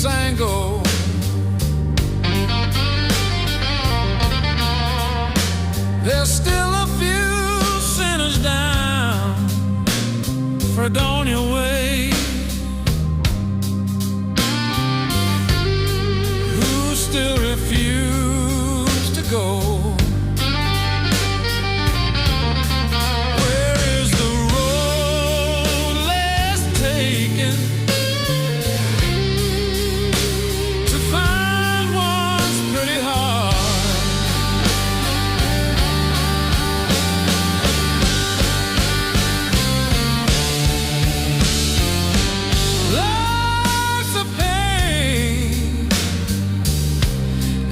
Sango. There's still a few sinners down Fredonia way who still refuse to go.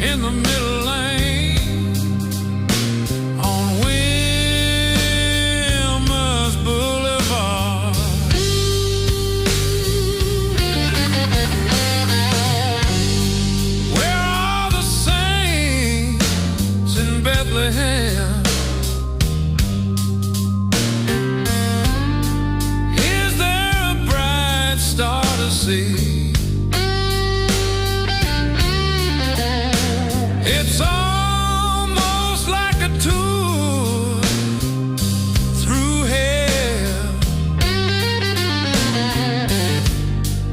In the middle lane on Wilmer's Boulevard, where are the saints in Bethlehem? Is there a bright star to see? It's almost like a tour through hell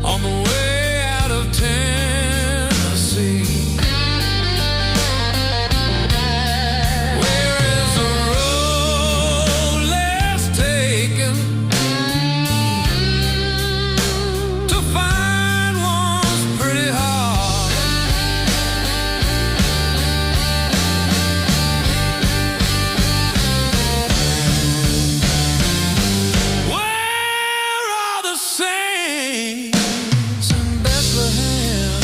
on the way out of Tennessee. Where is the road less taken to find one's pretty heart? Saints in Bethlehem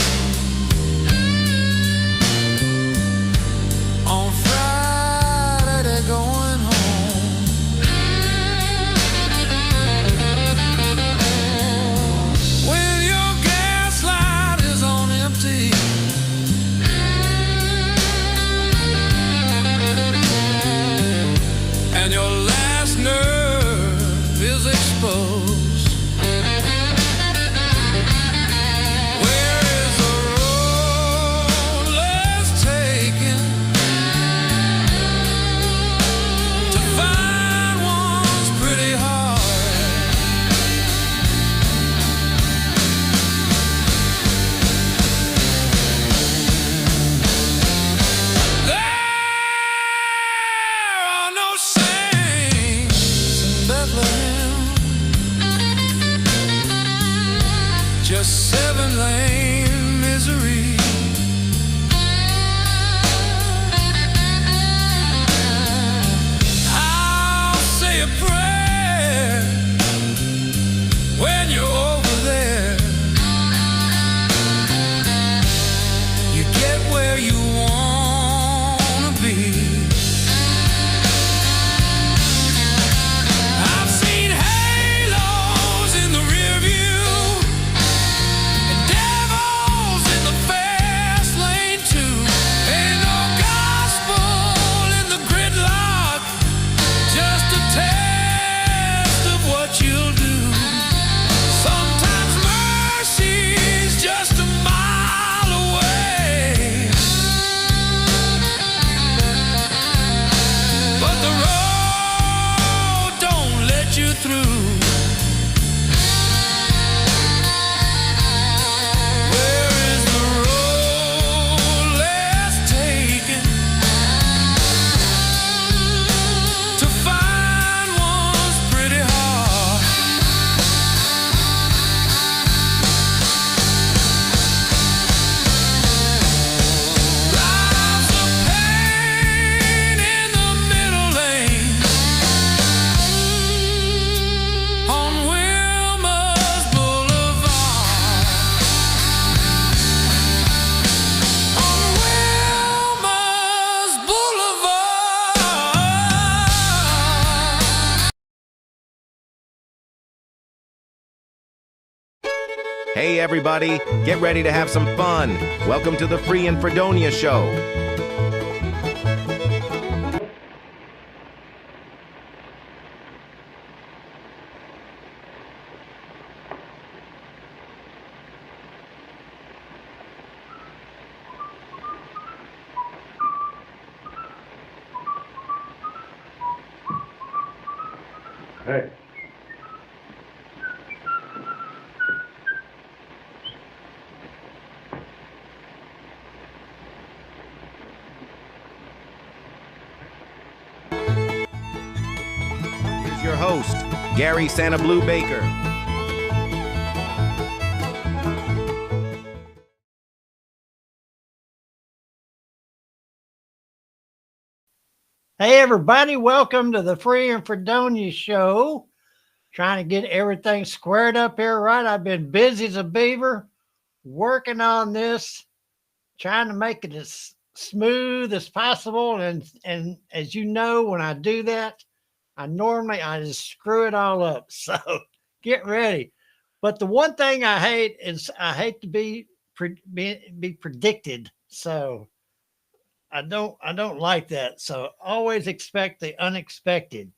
on Friday they're going home. When your gas light is on empty and your last nerve is exposed, just 7-lane misery. I'll say a prayer when you're over there. You get where you wanna be. I've seen halos in the rear view, Hey everybody, get ready to have some fun. Welcome to the Free and Fredonia Show. Hey. Here's your host, Gary SannaBlue Baker. Hey, everybody. Welcome to the Fredonia Show. Trying to get everything squared up here, right? I've been busy as a beaver working on this, trying to make it as smooth as possible. And as you know, when I do that, I just screw it all up. So get ready. But the one thing I hate is I hate to be predicted. So I don't like that. So always expect the unexpected.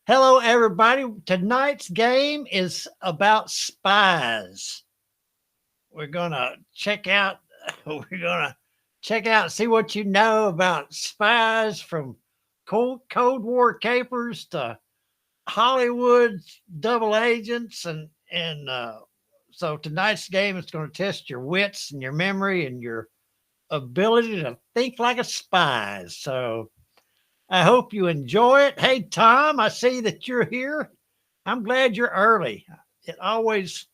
Hello, everybody. Tonight's game is about spies. We're gonna check out. See what you know about spies, from Cold War capers to Hollywood double agents, and so tonight's game is going to test your wits and your memory and your ability to think like a spy. So I hope you enjoy it. Hey, Tom, I see that you're here. I'm glad you're early. It always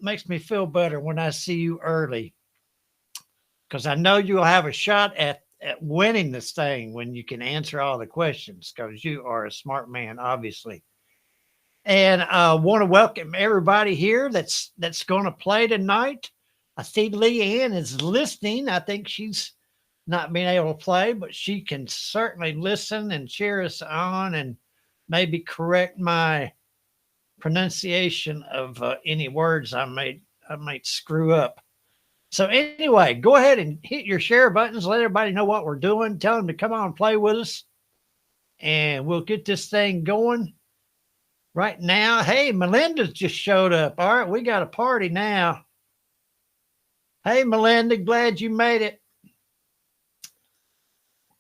makes me feel better when I see you early, because I know you'll have a shot at winning this thing when you can answer all the questions, because you are a smart man, obviously. And I want to welcome everybody here that's going to play tonight. I see Leanne is listening. I think she's not being able to play, but she can certainly listen and cheer us on and maybe correct my pronunciation of any words I might screw up. So anyway, go ahead and hit your share buttons. Let everybody know what we're doing. Tell them to come on and play with us, and we'll get this thing going right now. Hey, Melinda's just showed up. All right, we got a party now. Hey, Melinda, glad you made it.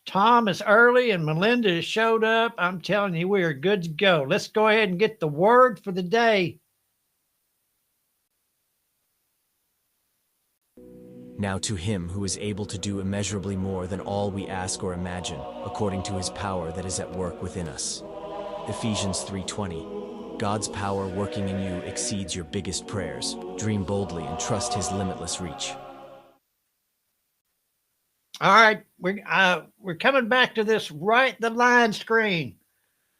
Tom is early and Melinda has showed up. I'm telling you, we are good to go. Let's go ahead and get the word for the day. Now to him who is able to do immeasurably more than all we ask or imagine, according to his power that is at work within us. Ephesians 3:20. God's power working in you exceeds your biggest prayers. Dream boldly and trust his limitless reach. All right, we're coming back to this right the line screen.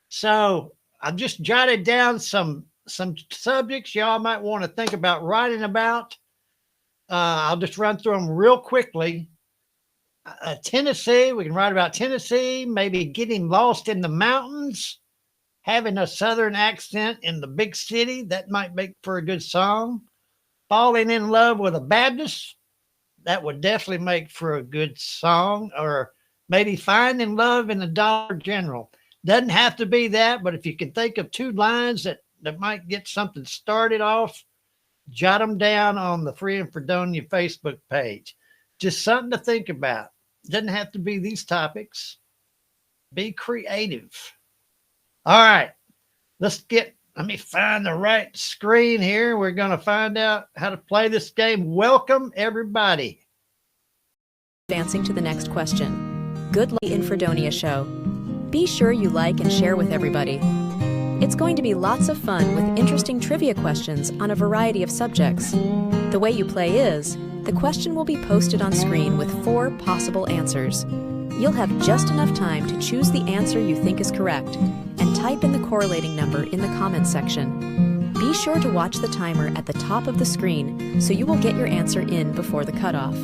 So I've just jotted down some subjects y'all might want to think about writing about. I'll just run through them real quickly. Tennessee, we can write about Tennessee, maybe getting lost in the mountains, having a Southern accent in the big city. That might make for a good song. Falling in love with a Baptist. That would definitely make for a good song. Or maybe finding love in the Dollar General. Doesn't have to be that, but if you can think of two lines that might get something started off, jot them down on the Free and Fredonia Facebook page. Just something to think about. Doesn't have to be these topics. Be creative. All right, let me find the right screen here. We're going to find out how to play this game. Welcome, everybody. Advancing to the next question. Good luck in Fredonia Show. Be sure you like and share with everybody. It's going to be lots of fun with interesting trivia questions on a variety of subjects. The way you play is, the question will be posted on screen with 4 possible answers. You'll have just enough time to choose the answer you think is correct and type in the correlating number in the comments section. Be sure to watch the timer at the top of the screen so you will get your answer in before the cutoff.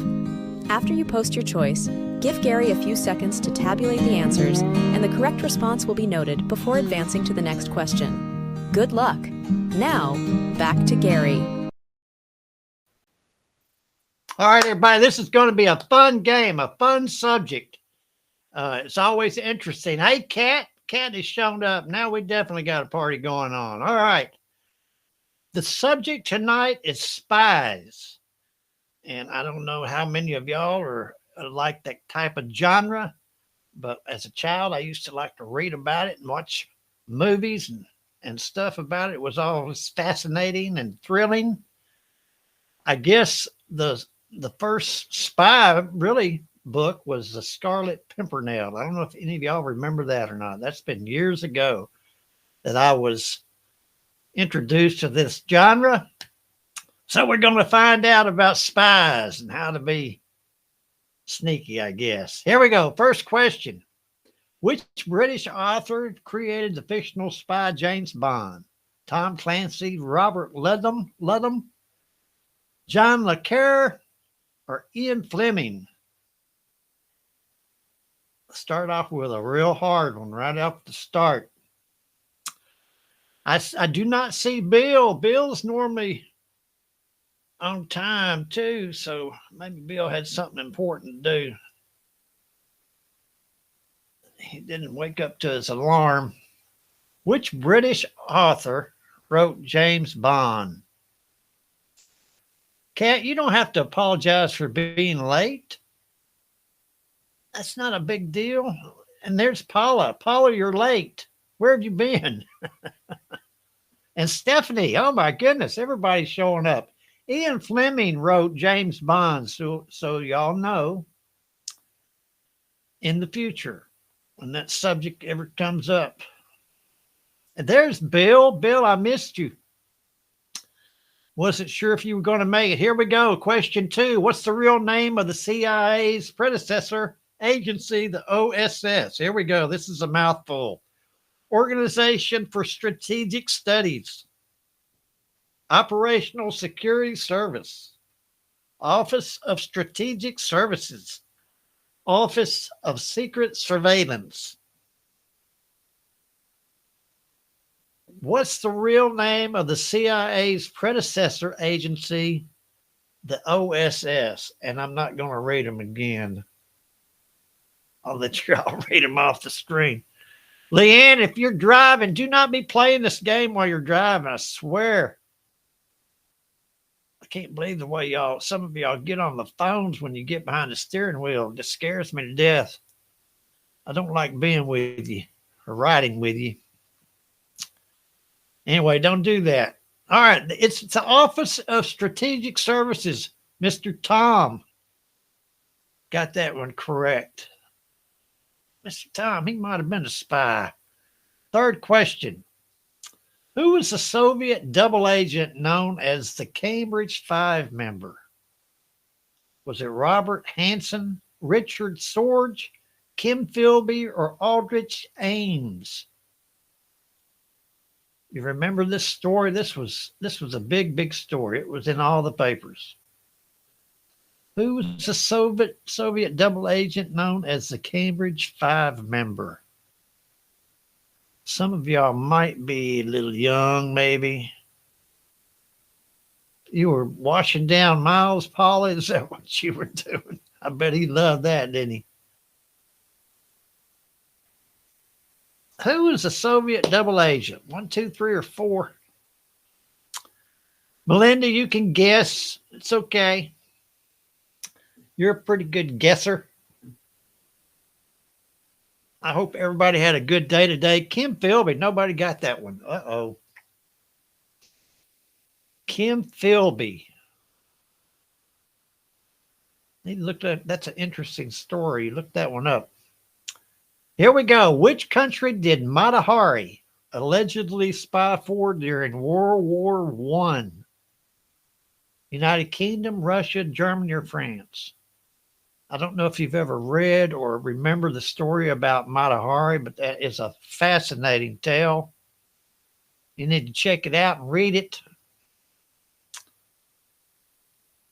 After you post your choice, give Gary a few seconds to tabulate the answers, and the correct response will be noted before advancing to the next question. Good luck. Now, back to Gary. All right, everybody, this is going to be a fun game, a fun subject. It's always interesting. Hey, Kat has shown up. Now we definitely got a party going on. All right. The subject tonight is spies. And I don't know how many of y'all are like that type of genre, but as a child, I used to like to read about it and watch movies and stuff about it. It was always fascinating and thrilling. I guess the first spy really book was the Scarlet Pimpernel. I don't know if any of y'all remember that or not. That's been years ago that I was introduced to this genre. So we're going to find out about spies and how to be sneaky, I guess. Here we go. First question. Which British author created the fictional spy James Bond? Tom Clancy, Robert Ludlum, John le Carre, or Ian Fleming? Start off with a real hard one right off the start. I do not see Bill. Bill's normally on time too, so maybe Bill had something important to do. He didn't wake up to his alarm. Which British author wrote James Bond? Kat, you don't have to apologize for being late. That's not a big deal. And there's Paula. Paula, you're late. Where have you been? And Stephanie, oh my goodness, everybody's showing up. Ian Fleming wrote James Bond, so y'all know in the future when that subject ever comes up. And there's Bill. Bill, I missed you. Wasn't sure if you were going to make it. Here we go. Question 2. What's the real name of the CIA's predecessor agency, the OSS? Here we go. This is a mouthful. Organization for Strategic Studies, Operational Security Service, Office of Strategic Services, Office of Secret Surveillance. What's the real name of the CIA's predecessor agency, the OSS? And I'm not going to read them again. I'll let you all read them off the screen. Leanne, if you're driving, do not be playing this game while you're driving. I swear. I can't believe the way some of y'all get on the phones when you get behind the steering wheel. It just scares me to death. I don't like being with you or riding with you. Anyway, don't do that. All right. It's the Office of Strategic Services. Mr. Tom got that one correct. Mr. Tom, he might have been a spy. Third question. Who was the Soviet double agent known as the Cambridge Five member? Was it Robert Hansen, Richard Sorge, Kim Philby, or Aldrich Ames? You remember this story? This was a big story. It was in all the papers. Who was the Soviet double agent known as the Cambridge Five member? Some of y'all might be a little young, maybe. You were washing down Miles, Paula? Is that what you were doing? I bet he loved that, didn't he? Who was the Soviet double agent? 1, 2, 3, or 4? Melinda, you can guess. It's okay. You're a pretty good guesser. I hope everybody had a good day today. Kim Philby, nobody got that one. Uh-oh. Kim Philby. That's an interesting story. Look that one up. Here we go. Which country did Mata Hari allegedly spy for during World War I? United Kingdom, Russia, Germany, or France? I don't know if you've ever read or remember the story about Mata Hari, but that is a fascinating tale. You need to check it out and read it.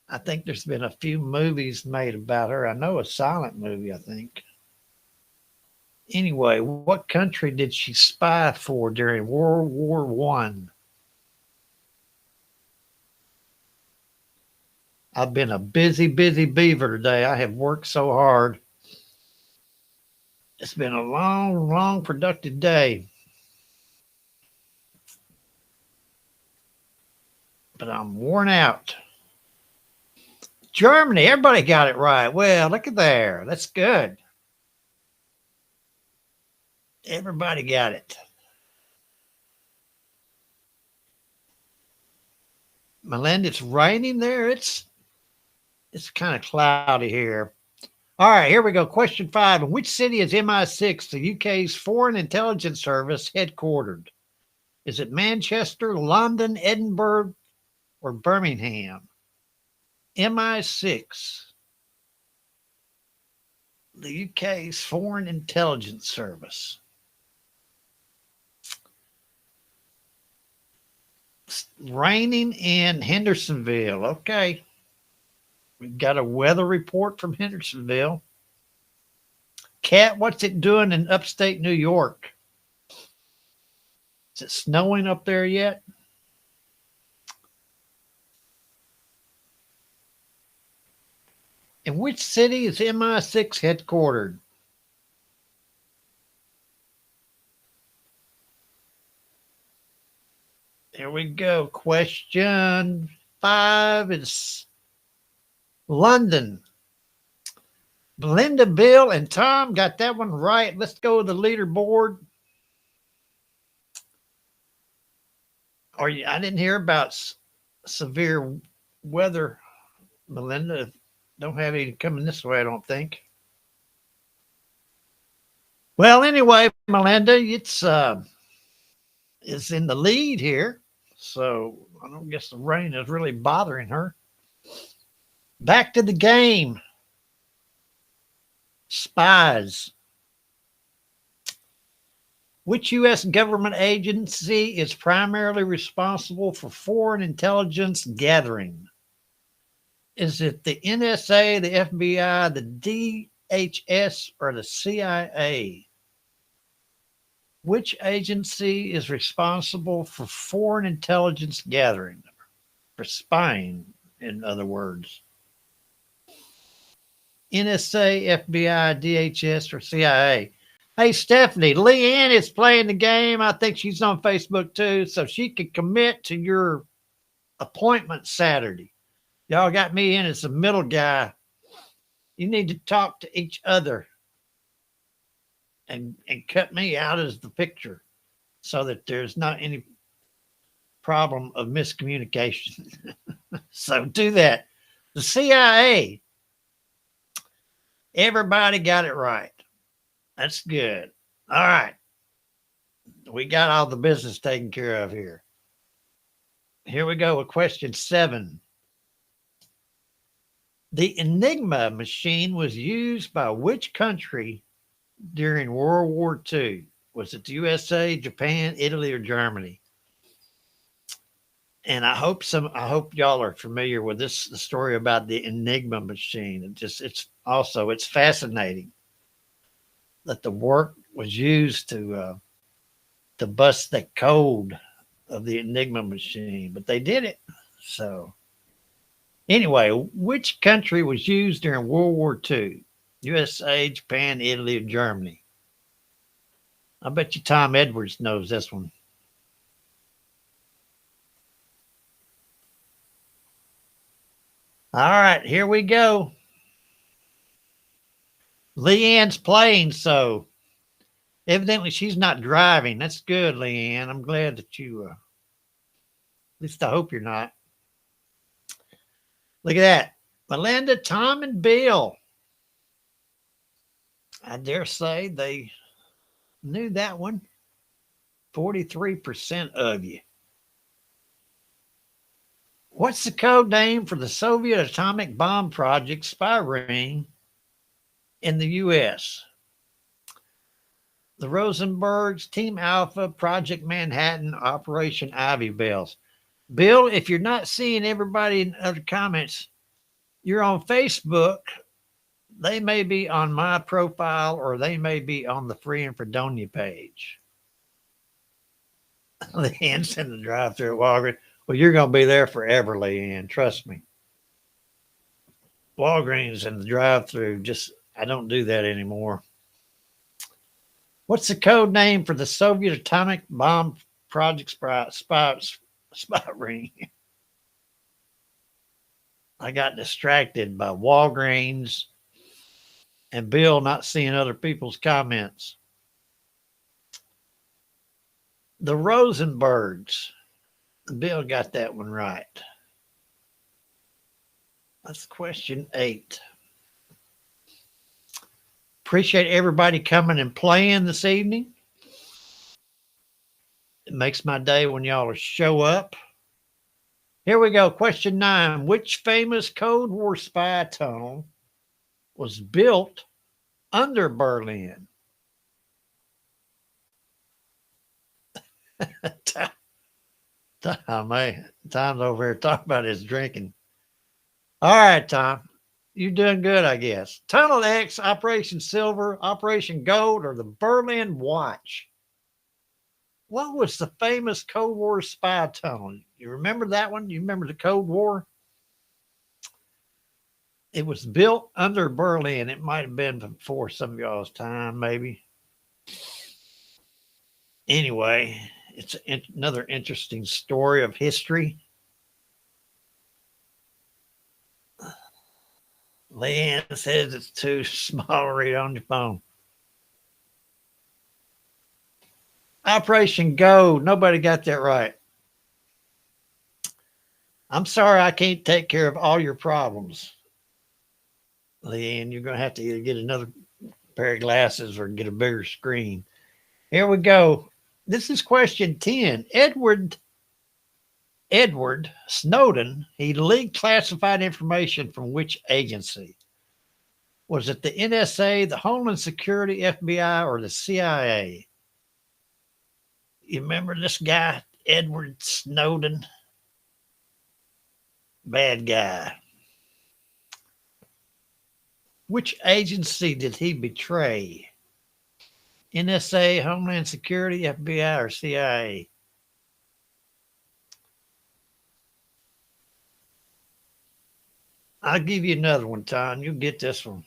I think there's been a few movies made about her. I know a silent movie, I think. Anyway, what country did she spy for during World War I? I've been a busy beaver today. I have worked so hard. It's been a long, productive day. But I'm worn out. Germany, everybody got it right. Well, look at there. That's good. Everybody got it. Melinda, it's raining there. It's kind of cloudy here. All right, here we go. Question 5. In which city is MI6, the UK's Foreign Intelligence Service, headquartered? Is it Manchester, London, Edinburgh, or Birmingham? MI6, the UK's Foreign Intelligence Service. It's raining in Hendersonville. Okay. We've got a weather report from Hendersonville. Kat, what's it doing in upstate New York? Is it snowing up there yet? In which city is MI6 headquartered? There we go. Question 5 is London. Belinda, Bill, and Tom got that one right. Let's go to the leaderboard. I didn't hear about severe weather, Melinda. Don't have any coming this way, I don't think. Well, anyway, Melinda, it's in the lead here. So I don't guess the rain is really bothering her. Back to the game. Spies. Which U.S. government agency is primarily responsible for foreign intelligence gathering? Is it the NSA, the FBI, the DHS, or the CIA? Which agency is responsible for foreign intelligence gathering? For spying, in other words. NSA, FBI, DHS, or CIA? Hey, Stephanie, Leanne is playing the game. I think she's on Facebook too, so she could commit to your appointment Saturday. Y'all got me in as the middle guy. You need to talk to each other and cut me out as the picture so that there's not any problem of miscommunication. So do that. The CIA, everybody got it right. That's good. All right. We got all the business taken care of here. Here we go with question 7. The Enigma machine was used by which country during World War II? Was it the USA, Japan, Italy, or Germany? And I hope y'all are familiar with the story about the Enigma machine. It's fascinating that the work was used to bust the code of the Enigma machine, but they did it. So anyway, which country was used during World War II? USA, Japan, Italy, or Germany? I bet you Tom Edwards knows this one. All right, here we go. Leanne's playing, so evidently she's not driving. That's good, Leanne. I'm glad that you, at least I hope you're not. Look at that. Melinda, Tom, and Bill. I dare say they knew that one. 43% of you. What's the code name for the Soviet atomic bomb project spy ring in the U.S.? The Rosenbergs, Team Alpha, Project Manhattan, Operation Ivy Bells. Bill, if you're not seeing everybody in other comments, you're on Facebook. They may be on my profile or they may be on the Free in Fredonia page. Leanne's in the drive-thru at Walgreens. Well, you're going to be there forever, Leanne. Trust me. Walgreens and the drive-thru, I don't do that anymore. What's the code name for the Soviet atomic bomb project spy ring? I got distracted by Walgreens and Bill not seeing other people's comments. The Rosenbergs. Bill got that one right. That's question 8. Appreciate everybody coming and playing this evening. It makes my day when y'all show up. Here we go. Question 9. Which famous Cold War spy tunnel was built under Berlin? Tom, man. Tom's over here talking about his drinking. All right, Tom. You're doing good, I guess. Tunnel X, Operation Silver, Operation Gold, or the Berlin Watch? What was the famous Cold War spy tunnel? You remember that one? You remember the Cold War? It was built under Berlin. It might have been before some of y'all's time, maybe. Anyway, it's another interesting story of history. Leanne says it's too small to read on your phone. Operation Go. Nobody got that right. I'm sorry I can't take care of all your problems, Leanne. You're going to have to either get another pair of glasses or get a bigger screen. Here we go. This is question 10. Edward Snowden, he leaked classified information from which agency? Was it the NSA, the Homeland Security, FBI, or the CIA? You remember this guy, Edward Snowden? Bad guy. Which agency did he betray? NSA, Homeland Security, FBI, or CIA? I'll give you another one, Tom. You'll get this one.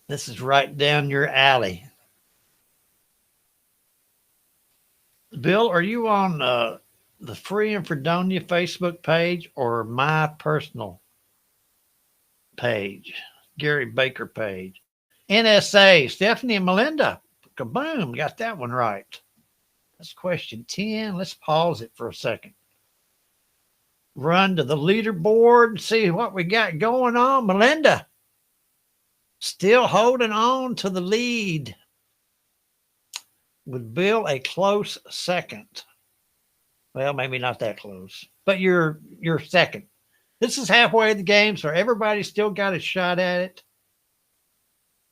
This is right down your alley. Bill, are you on the Free and Fredonia Facebook page or my personal page, Gary Baker page? NSA, Stephanie and Melinda. Kaboom, got that one right. That's question 10. Let's pause it for a second. Run to the leaderboard and see what we got going on. Melinda, still holding on to the lead, with Bill a close second. Well, maybe not that close, but you're second. This is halfway the game, so everybody's still got a shot at it.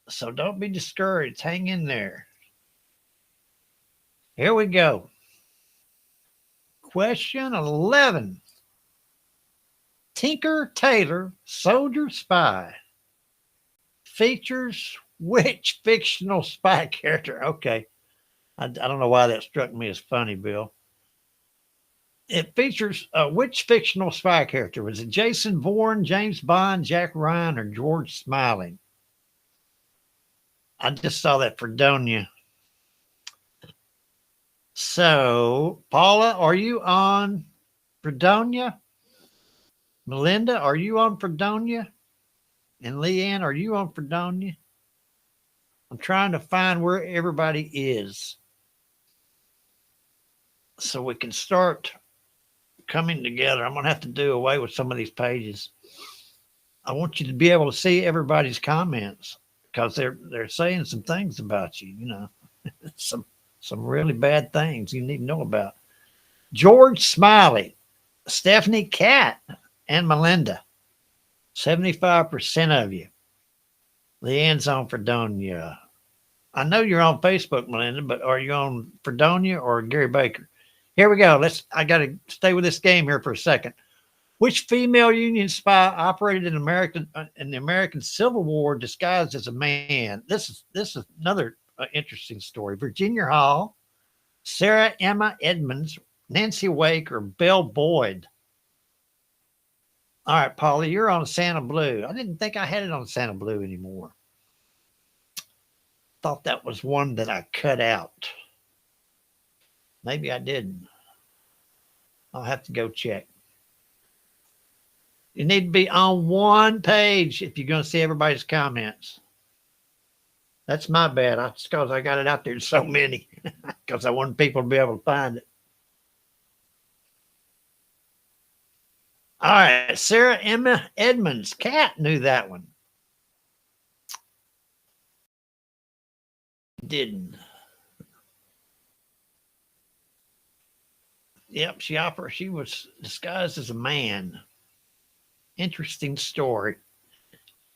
So don't be discouraged. Hang in there. Here we go. Question 11. Tinker Tailor Soldier Spy features which fictional spy character? Okay. I don't know why that struck me as funny, Bill. It features which fictional spy character? Was it Jason Bourne, James Bond, Jack Ryan, or George Smiley? I just saw that Fredonia. So, Paula, are you on Fredonia? Melinda, are you on Fredonia? And Leanne, are you on Fredonia? I'm trying to find where everybody is so we can start coming together. I'm going to have to do away with some of these pages. I want you to be able to see everybody's comments because they're saying some things about you, you know, some really bad things you need to know about. George Smiley, Stephanie Cat, and Melinda. 75% of you. Leanne's on Fredonia. I know you're on Facebook, Melinda, but are you on Fredonia or Gary Baker? Here we go. I got to stay with this game here for a second. Which female Union spy operated in the American Civil War disguised as a man? This is another interesting story. Virginia Hall, Sarah Emma Edmonds, Nancy Wake, or Belle Boyd? All right, Paula, you're on SannaBlue. I didn't think I had it on SannaBlue anymore. Thought that was one that I cut out. Maybe I didn't. I'll have to go check. You need to be on one page if you're going to see everybody's comments. That's my bad. It's because I got it out there to so many because I want people to be able to find it. All right, Sarah Emma Edmonds. Cat knew that one. Didn't. Yep, she was disguised as a man. Interesting story.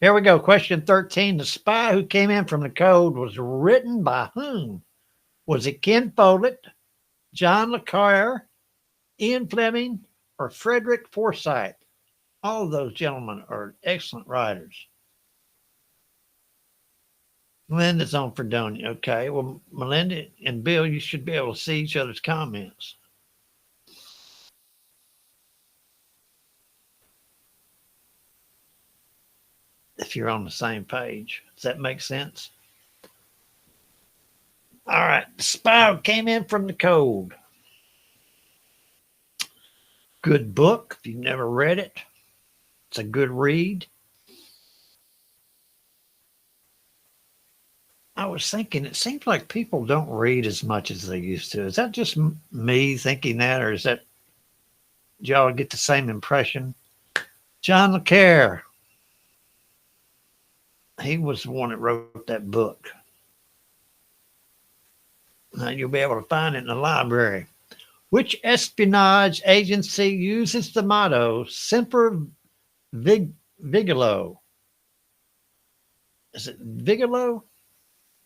Here we go. Question 13. The Spy Who Came In From the Code was written by whom? Was it Ken Follett, John le Carre, Ian Fleming, or Frederick Forsyth? All of those gentlemen are excellent writers. Melinda's on Fredonia. Okay. Well, Melinda and Bill, you should be able to see each other's comments. If you're on the same page. Does that make sense? All right. The Spy Who Came In From the Code. Good book. If you've never read it, it's a good read. I was thinking, it seems like people don't read as much as they used to. Is that just me thinking that, or is that, did y'all get the same impression? John le Carre. He was the one that wrote that book. Now you'll be able to find it in the library. Which espionage agency uses the motto Semper Vigilo? Is it Vigilo?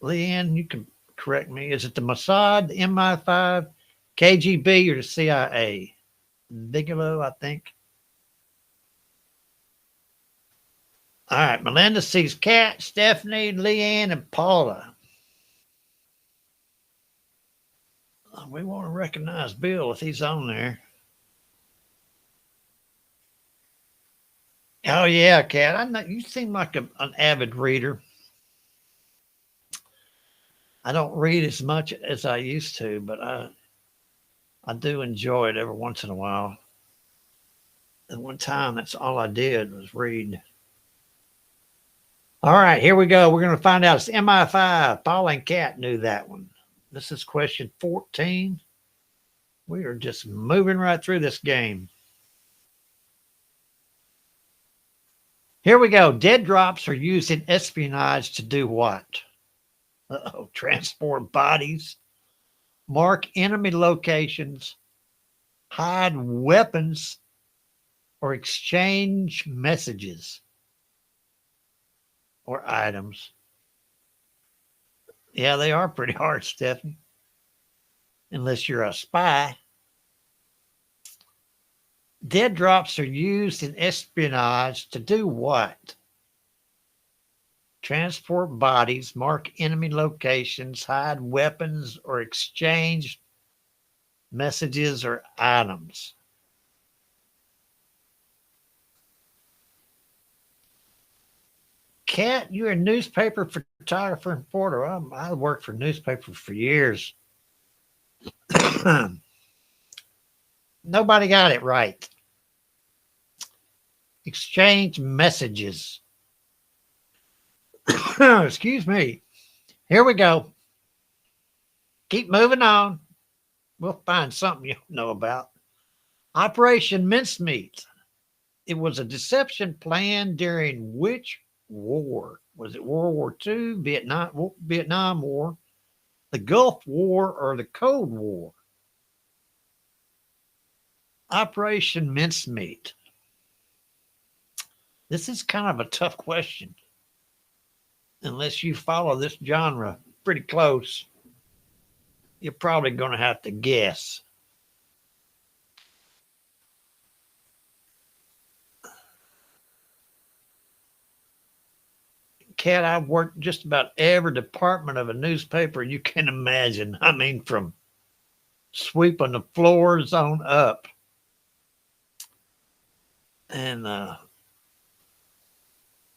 Leanne, you can correct me. Is it the Mossad, the MI5, KGB, or the CIA? Vigilo, I think. All right, Melinda sees Kat, Stephanie, Leanne, and Paula. We want to recognize Bill if he's on there. Oh, yeah, Kat. I know you seem like an avid reader. I don't read as much as I used to, but I do enjoy it every once in a while. At one time, that's all I did was read. All right, here we go. We're going to find out. It's MI5. Paul and Kat knew that one. This is question 14. We are just moving right through this game. Here we go. Dead drops are used in espionage to do what? Transport bodies, mark enemy locations, hide weapons, or exchange messages or items. Yeah, they are pretty hard, Stephanie. Unless you're a spy. Dead drops are used in espionage to do what? Transport bodies, mark enemy locations, hide weapons, or exchange messages or items. Kat, you're a newspaper photographer and reporter. I worked for newspapers for years. Nobody got it right. Exchange messages. Excuse me. Here we go. Keep moving on. We'll find something you don't know about. Operation Mincemeat. It was a deception plan during which war? Was it World War II, Vietnam War, the Gulf War, or the Cold War? Operation Mincemeat. This is kind of a tough question. Unless you follow this genre pretty close, you're probably going to have to guess. Kat, I've worked just about every department of a newspaper you can imagine. I mean, from sweeping the floors on up. And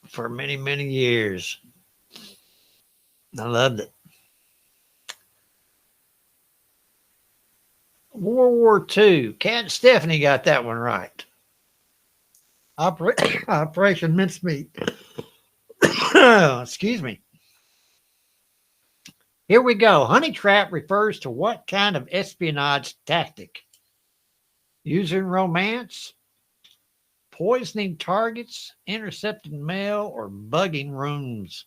for many, many years. I loved it. World War II. Kat and Stephanie got that one right. Operation Mincemeat. Excuse me. Here we go. Honey trap refers to what kind of espionage tactic? Using romance, poisoning targets, intercepting mail, or bugging rooms?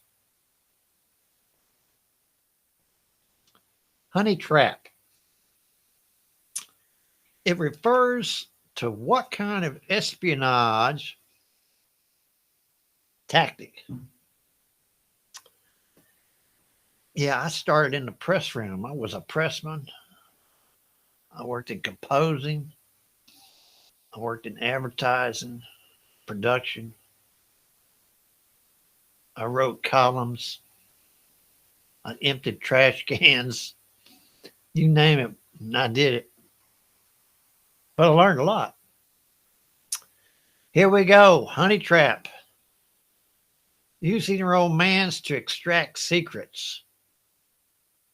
Honey trap. It refers to what kind of espionage tactic? Yeah, I started in the press room. I was a pressman. I worked in composing. I worked in advertising, production. I wrote columns. I emptied trash cans. You name it, and I did it. But I learned a lot. Here we go. Honey trap. Using romance to extract secrets.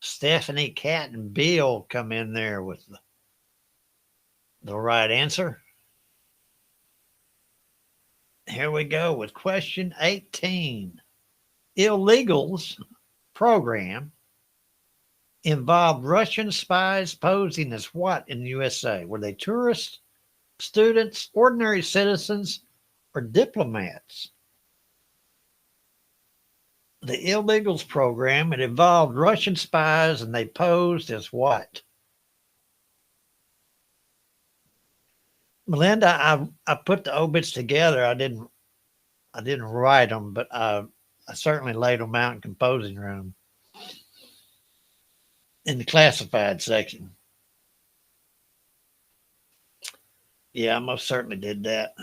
Stephanie, Kat, and Bill come in there with the right answer. Here we go with question 18. Illegals program involved Russian spies posing as what in the USA? Were they tourists, students, ordinary citizens, or diplomats? The illegals program, it involved Russian spies, and they posed as what? Melinda, I put the obits together. I didn't write them, but I certainly laid them out in composing room in the classified section. Yeah, I most certainly did that.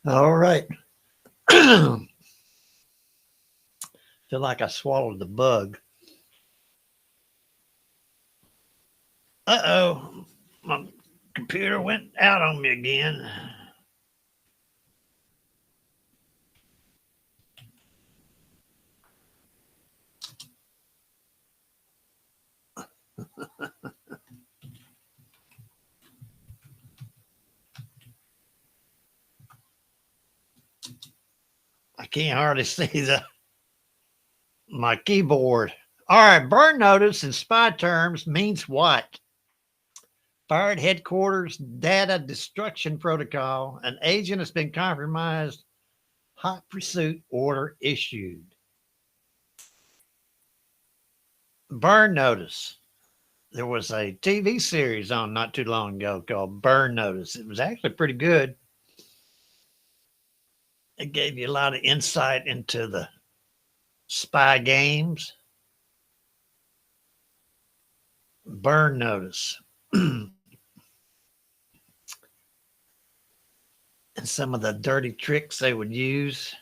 All right. Feel like I swallowed the bug. Uh-oh. My computer went out on me again. I can't hardly see my keyboard. All right, burn notice in spy terms means what? Fired headquarters, data destruction protocol, an agent has been compromised, hot pursuit order issued. Burn notice. There was a TV series on not too long ago called Burn Notice. It was actually pretty good. It gave you a lot of insight into the spy games. Burn notice. And some of the dirty tricks they would use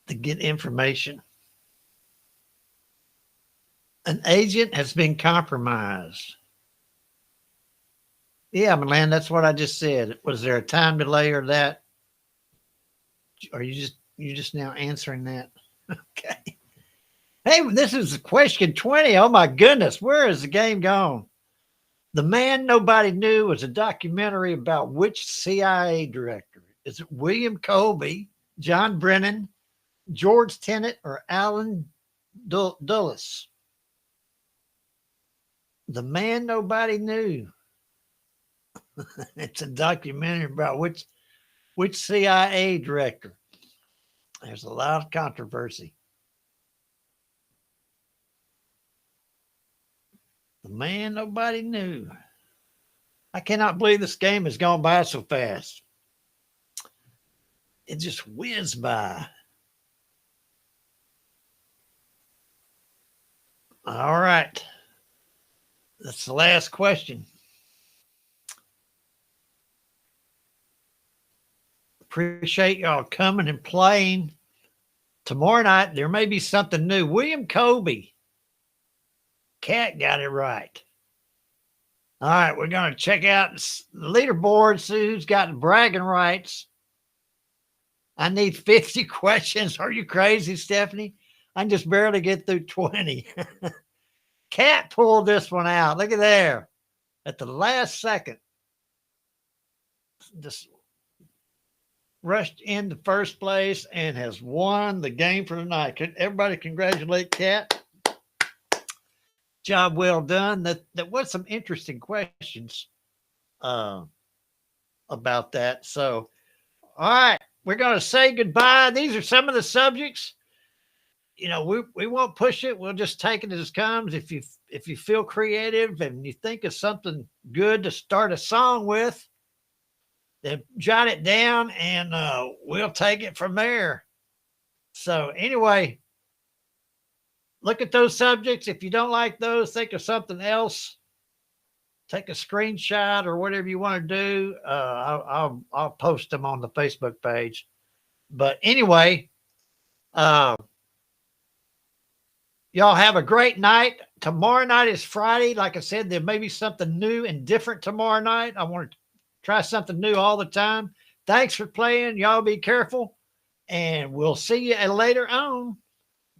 to get information. An agent has been compromised. Yeah, Milan, that's what I just said. Was there a time delay or that? Are you just now answering that? Okay. Hey, this is question 20. Oh my goodness, where is the game gone? The Man Nobody Knew was a documentary about which CIA director? Is it William Colby, John Brennan, George Tenet, or Alan Dulles? The Man Nobody Knew. It's a documentary about which CIA director. There's a lot of controversy. The Man Nobody Knew. I cannot believe this game has gone by so fast. It just whizzed by. All right. That's the last question. Appreciate y'all coming and playing. Tomorrow night, there may be something new. William Colby. Cat got it right. All right, we're going to check out the leaderboard, see who's got bragging rights. I need 50 questions. Are you crazy, Stephanie? I can just barely get through 20. Cat pulled this one out. Look at there. At the last second. Just rushed into first place and has won the game for the night. Could everybody congratulate Cat? Job well done. That was some interesting questions about that. So, all right, we're going to say goodbye. These are some of the subjects. You know, we won't push it. We'll just take it as it comes. If you feel creative and you think of something good to start a song with, then jot it down and we'll take it from there. So anyway, look at those subjects. If you don't like those, think of something else. Take a screenshot or whatever you want to do. I'll post them on the Facebook page. But anyway, y'all have a great night. Tomorrow night is Friday. Like I said, there may be something new and different tomorrow night. I want to try something new all the time. Thanks for playing. Y'all be careful. And we'll see you later on.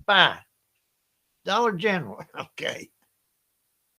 Bye. Dollar General. Okay.